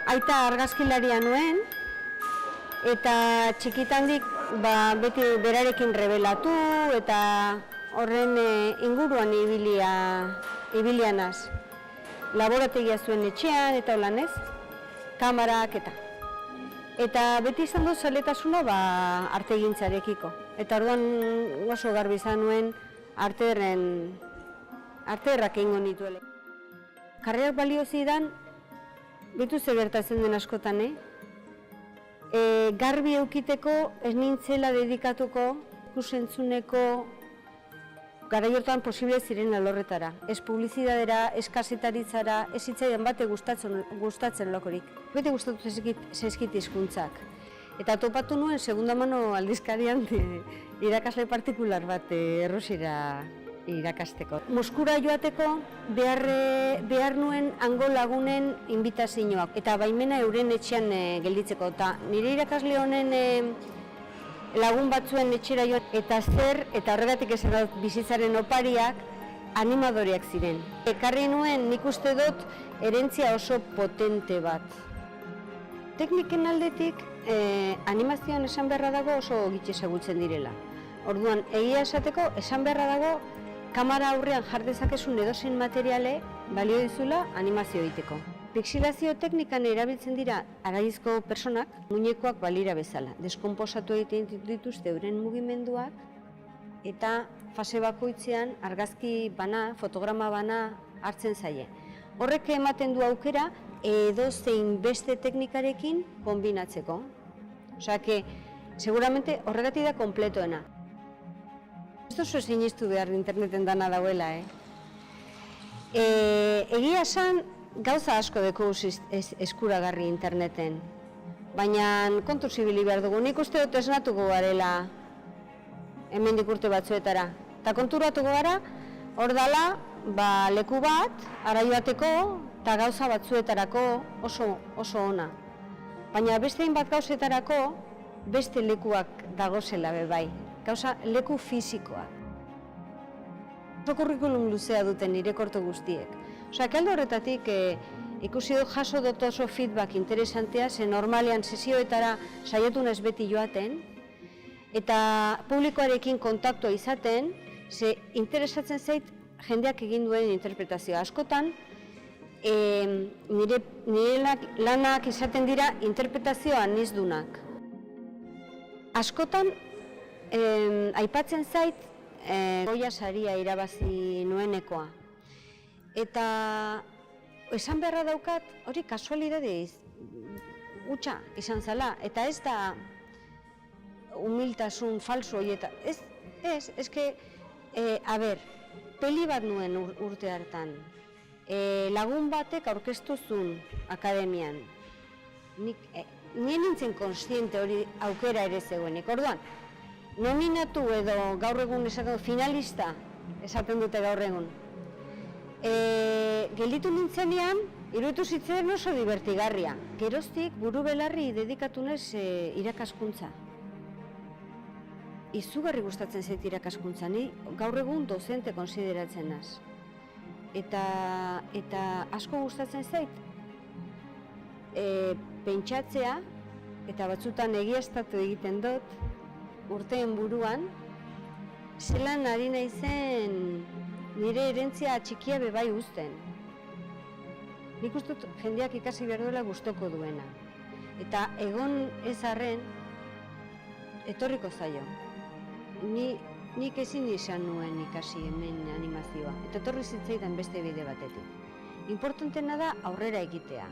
Aita argazkilaria nuen, eta txikitandik beti berarekin rebelatu eta horren inguruan ibilianaz. Laborategia zuen etxean eta holan ez, kamarak eta. Eta beti izan dut zaletasuna artegintzarekiko. Eta orduan oso garbi izan nuen arteerrak egingo nituela. Karrerak balio zidan, betu ze gertatzen den askotan, garbi eukiteko ez nintzela dedikatuko ikusentzuneko garai hortan posible ziren alorretara. Ez publizidadera, ez kazetaritzara, ez hitzaidan bate gustatzen lokorik. Bete gustatu zaizkit hizkuntzak. Eta topatu nuen segunda mano aldizkarian irakasle partikular bat errusiera irakasteko. Moskura joateko behar nuen hango lagunen inbitazioak eta baimena euren etxean gelditzeko. Eta nire irakasle honen lagun batzuen etxera joan eta horregatik esan dut bizitzaren opariak animadoreak ziren. Ekarri nuen nik uste dut herentzia oso potente bat. Tekniken aldetik animazioan esan beharra dago oso gitxi ezagutzen direla. Orduan, egia esateko esan beharra dago kamera aurrean jar dezakezun edozein materiale balio dizula animazio egiteko. Pixilazio teknikan erabiltzen dira araizko personak, muñekoak balira bezala. Deskonposatu egiten dituzte euren mugimenduak eta fase bakoitzean argazki bana, fotograma bana hartzen zaie. Horrek ematen du aukera edozein beste teknikarekin konbinatzeko. Osea, seguramente horregatik da kompletoena. Ez duzu sinistu behar interneten dana dauela, Egia esan, gauza asko deku eskuragarri interneten, baina kontuz ibili behar dugu. Nik uste dut esnatuko garela hemendik urte batzuetara. Eta konturatuko gara, hor dala leku bat, ara joateko eta gauza batzuetarako oso ona. Baina beste hainbat gauzetarako beste lekuak dagozela bai, gauza leku fisikoak. Oso kurrikulum luzea duten irekortu guztiek. Osea, alde horretatik ikusi dut jaso dut oso feedback interesantea, ze normalean sesioetara saiatu naiz beti joaten, eta publikoarekin kontaktua izaten, ze interesatzen zait jendeak egin duen interpretazioa. Askotan, nire lanak izaten dira interpretazioa anizdunak. Askotan, aipatzen zait, Goya saria irabazi nuenekoa. Eta esan beharra daukat, hori kasualidadez hutsa izan zala, eta ez da humiltasun falso horieta. Peli bat nuen urte hartan. Lagun batek aurkeztu zuen akademian. Nien nintzen konstiente hori aukera ere zegoenik. Orduan, nominatu edo gaur egun esaten finalista esaten dute gaur egun. Gelditu nintzenean, iruditu zitzen oso divertigarria. Geroztik buru belarri dedikatu naiz irakaskuntza. Izugarri gustatzen zait irakaskuntza, ni gaur egun dozente konsideratzen naiz. Eta asko gustatzen zait pentsatzea eta batzutan egiaztatu egiten dut urteen buruan, zelan ari naizen nire herentzia txikia bebai uzten. Nik uste dut jendeak ikasi behar duela gustoko duena. Eta egon ez arren, etorriko zaio. Nik ezin izan nuen ikasi hemen animazioa, eta etorri zitzaidan beste bide batetik. Importantena da aurrera egitea.